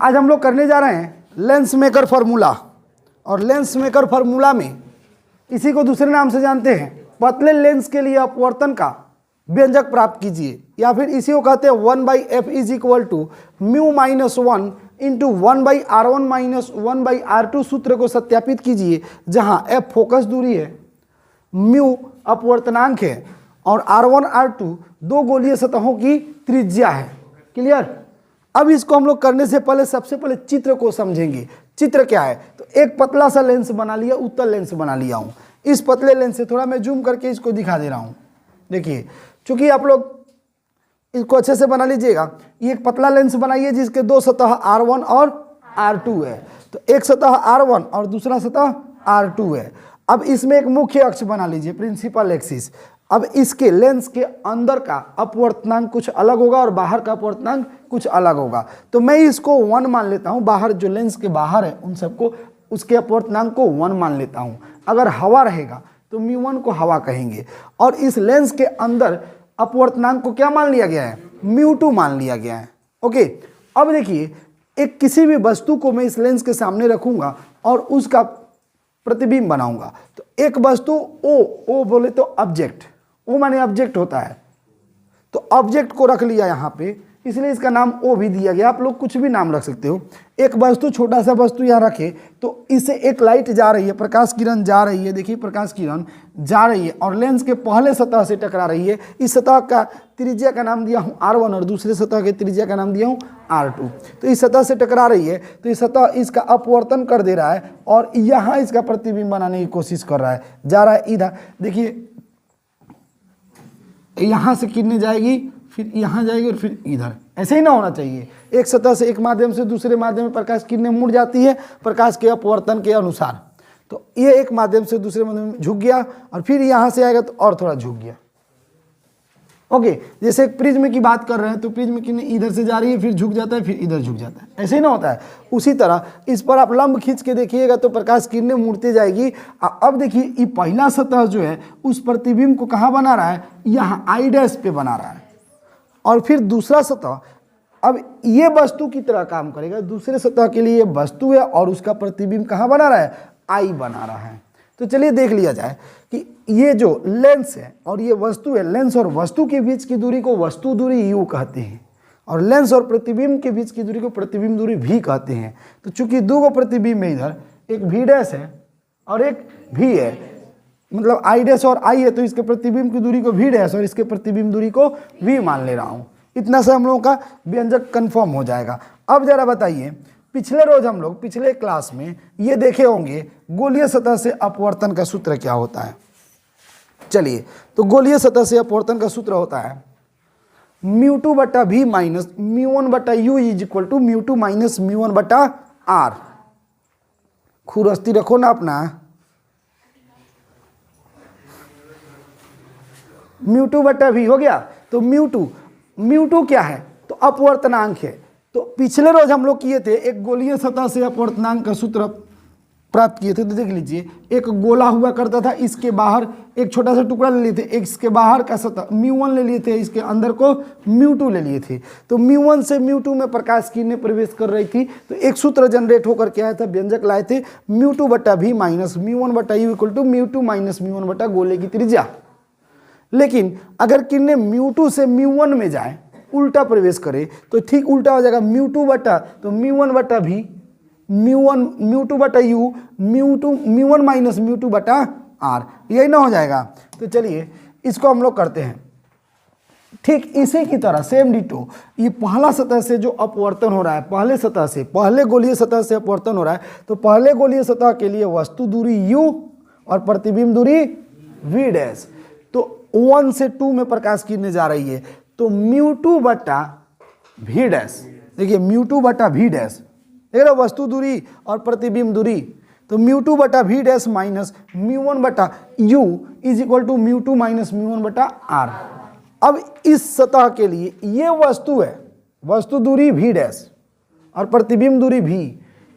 आज हम लोग करने जा रहे हैं लेंस मेकर फार्मूला। और लेंस मेकर फार्मूला में इसी को दूसरे नाम से जानते हैं पतले लेंस के लिए अपवर्तन का व्यंजक प्राप्त कीजिए, या फिर इसी को कहते हैं 1/f is equal to mu minus 1 into 1/r1 minus 1/r2 सूत्र को सत्यापित कीजिए, जहां f फोकस दूरी है, म्यू अपवर्तनांक है और r1 r2 दो गोलीय सतहों की त्रिज्या है। क्लियर। अब इसको हम लोग करने से पहले सबसे पहले चित्र को समझेंगे। चित्र क्या है? तो एक पतला सा लेंस बना लिया, उत्तल लेंस बना लिया हूं। इस पतले लेंस से थोड़ा मैं जूम करके इसको दिखा दे रहा हूं। देखिए, चूंकि आप लोग इसको अच्छे से बना लीजिएगा। ये एक पतला लेंस बनाइए जिसके दो सतह R1 और R2 है। तो एक सतह R1 और दूसरा सतह R2 है। अब इसमें एक मुख्य अक्ष बना लीजिए, प्रिंसिपल एक्सिस। अब इसके लेंस के अंदर का अपवर्तनांक कुछ अलग होगा और बाहर का अपवर्तनांक कुछ अलग होगा। तो मैं इसको 1 मान लेता हूं। बाहर जो लेंस के बाहर है उन सबको, उसके अपवर्तनांक को 1 मान लेता हूं। अगर हवा रहेगा तो μ1 को हवा कहेंगे। और इस लेंस के अंदर अपवर्तनांक को क्या मान लिया गया है? μ2 मान लिया गया है। ओके। अब देखिए, एक किसी भी वस्तु को मैं इस लेंस के सामने रखूंगा और उसका प्रतिबिंब बनाऊंगा। तो एक वस्तु ओ बोले तो ऑब्जेक्ट, ओ माने ऑब्जेक्ट होता है। तो ऑब्जेक्ट को रख लिया यहाँ पे, इसलिए इसका नाम ओ भी दिया गया। आप लोग कुछ भी नाम रख सकते हो। एक वस्तु, छोटा सा वस्तु यहाँ रखे तो इससे एक लाइट जा रही है, प्रकाश किरण जा रही है। देखिए, प्रकाश किरण जा रही है और लेंस के पहले सतह से टकरा रही है। इस सतह का त्रिज्या का नाम दिया हूँ R1 और दूसरे सतह के त्रिज्या का नाम दिया हूँ R2। तो इस सतह से टकरा रही है तो इस सतह इसका अपवर्तन कर दे रहा है और यहाँ इसका प्रतिबिंब बनाने की कोशिश कर रहा है, जा रहा है इधर। देखिए, यहाँ से किरणें जाएगी, फिर यहाँ जाएगी और फिर इधर। ऐसे ही ना होना चाहिए। एक सतह से एक माध्यम से दूसरे माध्यम में प्रकाश किरणें मुड़ जाती है प्रकाश के अपवर्तन के अनुसार। तो ये एक माध्यम से दूसरे माध्यम में झुक गया और फिर यहाँ से आएगा तो और थोड़ा झुक गया। ओके। जैसे एक प्रिज्म की बात कर रहे हैं तो प्रिज्म किरणें इधर से जा रही है, फिर झुक जाता है, फिर इधर झुक जाता है। ऐसे ही ना होता है। उसी तरह इस पर आप लंब खींच के देखिएगा तो प्रकाश किरणें मुड़ती जाएगी। अब देखिए, ये पहला सतह जो है उस प्रतिबिंब को कहाँ बना रहा है? यहाँ I' पे बना रहा है। और फिर दूसरा सतह अब ये वस्तु की तरह काम करेगा। दूसरे सतह के लिए ये वस्तु है और उसका प्रतिबिंब कहाँ बना रहा है? I बना रहा है। तो चलिए देख लिया जाए कि ये जो लेंस है और ये वस्तु है, लेंस और वस्तु के बीच की दूरी को वस्तु दूरी U कहते हैं और लेंस और प्रतिबिंब के बीच की दूरी को प्रतिबिंब दूरी V कहते हैं। तो चूंकि दो को प्रतिबिंब है, इधर एक V' है और एक V है, मतलब I' और I है, तो इसके प्रतिबिंब की दूरी को V' और इसके प्रतिबिंब दूरी को V मान ले रहा हूँ। इतना से हम लोगों का व्यंजक कंफर्म हो जाएगा। अब जरा बताइए, पिछले रोज हम लोग पिछले क्लास में ये देखे होंगे गोलीय सतह से अपवर्तन का सूत्र क्या होता है। चलिए, तो गोलीय सतह से अपवर्तन का सूत्र होता है μ2/v minus μ1/u is equal to μ2 minus μ1/r। खुरस्ती रखो ना अपना। μ2/v हो गया। तो μ2 क्या है? तो अपवर्तनांक है। तो पिछले रोज हम लोग किए थे, एक गोलीय सतह से अपवर्तनांक का सूत्र प्राप्त किए थे। तो देख लीजिए, एक गोला हुआ करता था, इसके बाहर एक छोटा सा टुकड़ा ले लिए थे, एक इसके बाहर का सतह μ1 ले लिए थे, इसके अंदर को μ2 ले लिए थे। तो μ1 से μ2 में प्रकाश किरणें प्रवेश कर रही थी। तो एक सूत्र जनरेट होकर के आया था, व्यंजक लाए थे μ2/v minus μ1/u equal to μ2 minus μ1/ गोले की त्रिज्या। लेकिन अगर किरणें μ2 से μ1 में जाए, उल्टा प्रवेश करे, तो ठीक उल्टा हो जाएगा। μ2 तो μ1/v, μ2/u, μ1 माइनस μ2/r, यही ना हो जाएगा। तो चलिए इसको हम लोग करते हैं। ठीक इसी की तरह सेम डिटो, ये पहला सतह से जो अपवर्तन हो रहा है, पहले सतह से, पहले गोलीय सतह से अपवर्तन हो रहा है, तो पहले गोलीय सतह के लिए वस्तु दूरी u और प्रतिबिंब दूरी v'। तो 1 से 2 में प्रकाश किरणें जा रही है, तो μ2/v'। देखिए, μ2/v', देख रहे हो, वस्तु दूरी और प्रतिबिंब दूरी। तो μ2/v' minus μ1/u is equal to μ2 minus μ1/r। अब इस सतह के लिए ये वस्तु है, वस्तु दूरी v' और प्रतिबिंब दूरी v।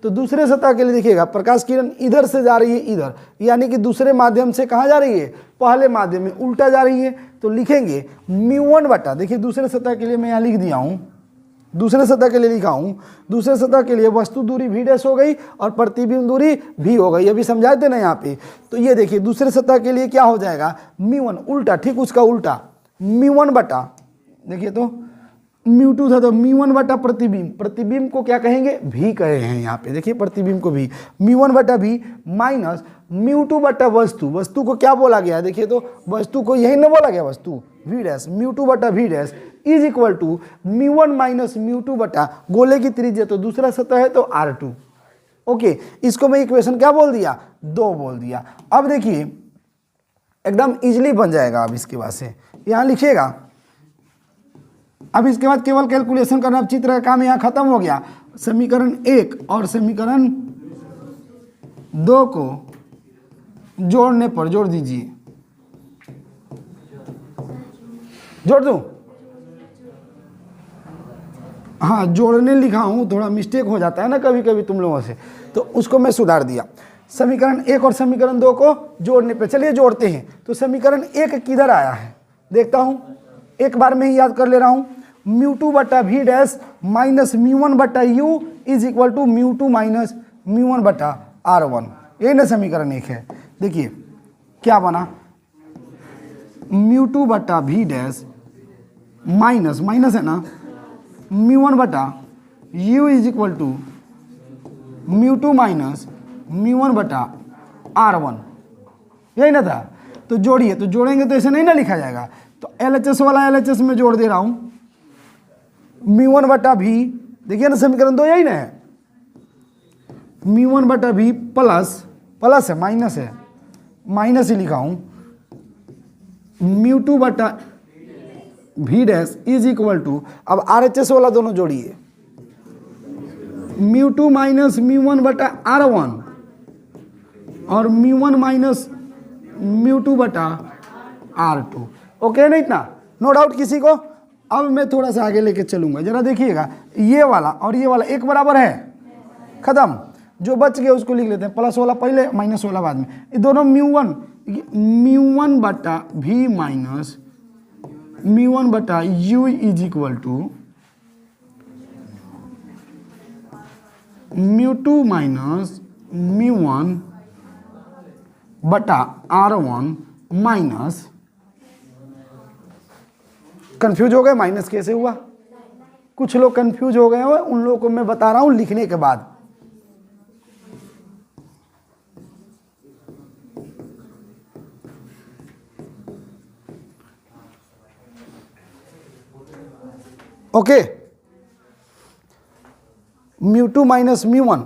तो दूसरे सतह के लिए देखिएगा, प्रकाश किरण इधर से जा रही है इधर, यानी कि दूसरे माध्यम से कहाँ जा रही है? पहले माध्यम में उल्टा जा रही है। तो लिखेंगे μ1/, देखिए दूसरे सतह के लिए मैं यहाँ लिख दिया हूँ दूसरे सतह के लिए लिखा हूं, दूसरे सतह के लिए वस्तु दूरी v डैश हो गई और प्रतिबिंब दूरी v हो गई। अभी समझाए थे ना यहाँ पे। तो ये देखिए दूसरे सतह के लिए क्या हो जाएगा, μ1 उल्टा, ठीक उसका उल्टा, μ1 बटा, देखिए तो μ2 था तो μ1 बटा प्रतिबिंब, प्रतिबिंब को क्या कहेंगे, v कहे हैं यहाँ पे, देखिए प्रतिबिंब को v, μ1 बटा v माइनस μ2 बटा वस्तु, वस्तु को क्या बोला गया, देखिए तो वस्तु को यही ना बोला गया, वस्तु v डैश, μ2 बटा v dash is equal to μ1 minus μ2 बटा गोले की त्रिज्या तो दूसरा सतह है तो r2। ओके, इसको मैं इक्वेशन क्या बोल दिया, 2 बोल दिया। अब देखिए एकदम इजीली बन जाएगा। अब इसके बाद से यहाँ लिखिएगा, अब इसके बाद केवल कैलकुलेशन करना, अब चित्र का काम यहाँ खत्म हो गया। समीकरण 1 और समीकरण 2 को जोड़ने पर, जोड़ दीजिए, जोड़ दूं, हाँ जोड़ने लिखा हूँ, थोड़ा मिस्टेक हो जाता है ना कभी कभी तुम लोगों से, तो उसको मैं सुधार दिया। समीकरण 1 और समीकरण 2 को जोड़ने पे, चलिए जोड़ते हैं। तो समीकरण 1 किधर आया है देखता हूँ, एक बार में ही याद कर ले रहा हूँ, μ2 बटा v डैश माइनस μ1 बटा u is equal to μ2 minus μ1 बटा r1, ये ना समीकरण 1 है। देखिए क्या बना, μ2 बटा v डैश माइनस, माइनस है ना, μ1 बटा u is equal to μ2 minus μ1 बटा r1, यही ना था। तो जोड़िए, तो जोड़ेंगे तो ऐसे नहीं ना लिखा जाएगा, तो LHS वाला LHS में जोड़ दे रहा हूं, μ1 बटा v, देखिए ना समीकरण 2 यही ना है, μ1 बटा v प्लस, प्लस है माइनस है, माइनस ही लिखा हूं, μ2 बटा v dash is equal to, अब RHS वाला दोनों जोड़िए, μ2 माइनस μ1 बटा r1 और μ1 माइनस μ2 बटा r2। ओके नहीं इतना, नो डाउट किसी को। अब मैं थोड़ा सा आगे लेके चलूंगा, जरा देखिएगा, ये वाला और ये वाला एक बराबर है, खत्म, जो बच गया उसको लिख लेते हैं, प्लस वाला पहले माइनस वाला बाद में। ये दोनों μ1 बटा v माइनस μ1 बटा u is equal to μ2 minus μ1 बटा r1 माइनस, कंफ्यूज हो गए माइनस कैसे हुआ, कुछ लोग कंफ्यूज हो गए हो, उन लोगों को मैं बता रहा हूं लिखने के बाद। Okay, μ2 minus μ1,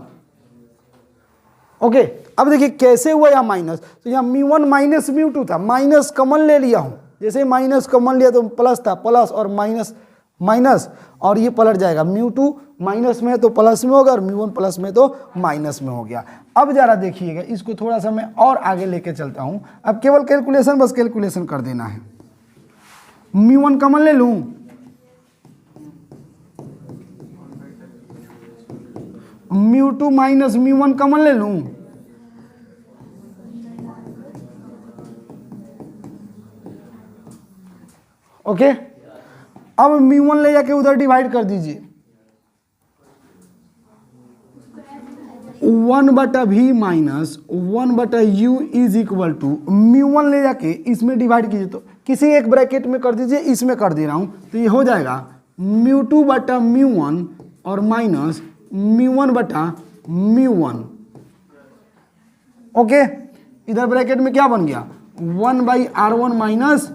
okay. अब देखिए कैसे हुआ यहाँ माइनस, तो यहाँ μ1 माइनस μ2 था, माइनस कॉमन ले लिया हूँ, जैसे माइनस कॉमन लिया तो प्लस था, प्लस और माइनस माइनस, और ये पलट जाएगा, μ2 माइनस में है तो प्लस में होगा और μ1 प्लस में तो माइनस में हो गया। अब जरा देखिएगा, इसको थोड़ा सा मैं और आगे लेके चलता हूँ। अब केवल कैलकुलेशन, बस कैलकुलेशन कर देना है। μ1 कॉमन ले लूँ, μ2 माइनस μ1 कॉमन ले लूँ, ओके। अब μ1 ले जाके उधर डिवाइड कर दीजिए, 1 बटा v माइनस 1 बटा u इज इक्वल टू, μ1 ले जाके इसमें डिवाइड कीजिए, तो किसी एक ब्रैकेट में कर दीजिए, इसमें कर दे रहा हूं, तो ये हो जाएगा μ2 बटा μ1 और माइनस μ1 बटा μ1, ओके। इधर ब्रैकेट में क्या बन गया, 1 by r1 minus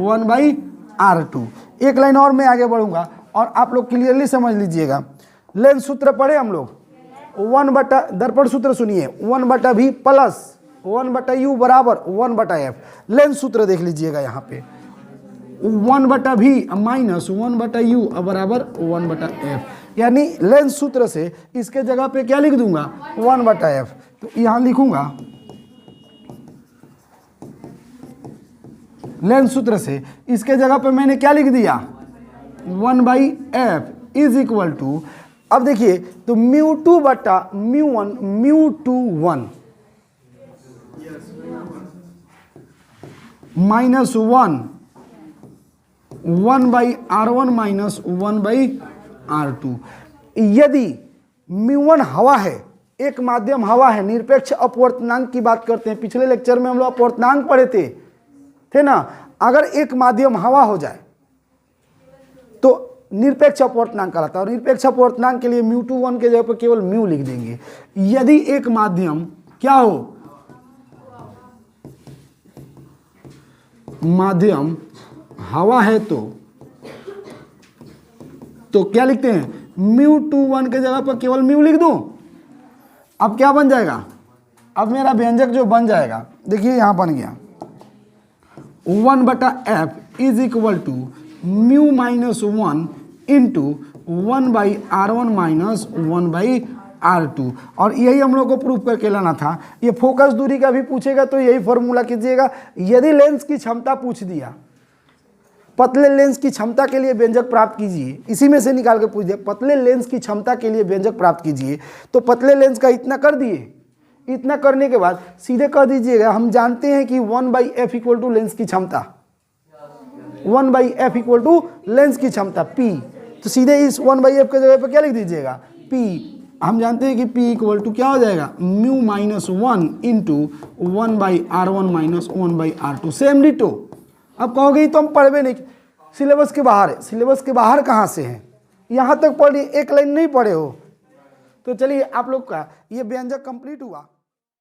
1 by r2। एक लाइन और मैं आगे बढ़ूंगा और आप लोग क्लियरली समझ लीजिएगा। लेंस सूत्र पढ़े हम लोग, 1 बटा, दर्पण सूत्र सुनिए, 1 बटा v प्लस 1 बटा u बराबर 1 बटा f। लेंस सूत्र देख लीजिएगा यहाँ पे, 1 बटा v माइनस 1 बटा u बराबर 1 बटा f, यानी लेंस सूत्र से इसके जगह पे क्या लिख दूंगा, 1 बटा f। तो यहाँ लिखूंगा लेंस सूत्र से इसके जगह पे मैंने क्या लिख दिया, 1 by f is equal to, अब देखिए तो μ2 बटा μ1, μ2 1 minus 1 by r1 minus 1 by R2। यदि μ1 हवा है, एक माध्यम हवा है, निरपेक्ष अपवर्तनांक की बात करते हैं, पिछले लेक्चर में हम लोग अपवर्तनांक पढ़े थे ना। अगर एक माध्यम हवा हो जाए तो निरपेक्ष अपवर्तनांक कहलाता है, और निरपेक्ष अपवर्तनांक के लिए μ21 के जगह पर केवल म्यू लिख देंगे। यदि एक माध्यम क्या हो, माध्यम हवा है तो क्या लिखते हैं, μ21 के जगह पर केवल म्यू लिख दूं। अब क्या बन जाएगा, अब मेरा व्यंजक जो बन जाएगा, देखिए यहां बन गया 1/f is equal to μ-1 into 1/r1 minus 1/r2। और यही हम लोग को प्रूफ करके लाना था। ये फोकस दूरी का भी पूछेगा तो यही फॉर्मूला कीजिएगा। यदि लेंस की क्षमता पूछ दिया, पतले लेंस की क्षमता के लिए व्यंजक प्राप्त कीजिए, इसी में से निकाल के पूछ दिया पतले लेंस की क्षमता के लिए व्यंजक प्राप्त कीजिए, तो पतले लेंस का इतना कर दिए। इतना करने के बाद सीधे कह दीजिएगा, हम जानते हैं कि 1/f इक्वल टू लेंस की क्षमता, 1/f इक्वल टू लेंस की क्षमता p, तो सीधे इस 1/f के जगह पर क्या लिख दीजिएगा, p। हम जानते हैं कि p इक्वल टू क्या हो जाएगा, μ-1 into 1/r1 minus 1/r2। Same ditto. अब कहोगे तो हम पढ़वे नहीं, सिलेबस के बाहर है। सिलेबस के बाहर कहाँ से है, यहाँ तक पढ़िए, एक लाइन नहीं पढ़े हो। तो चलिए आप लोग का ये व्यंजक कंप्लीट हुआ।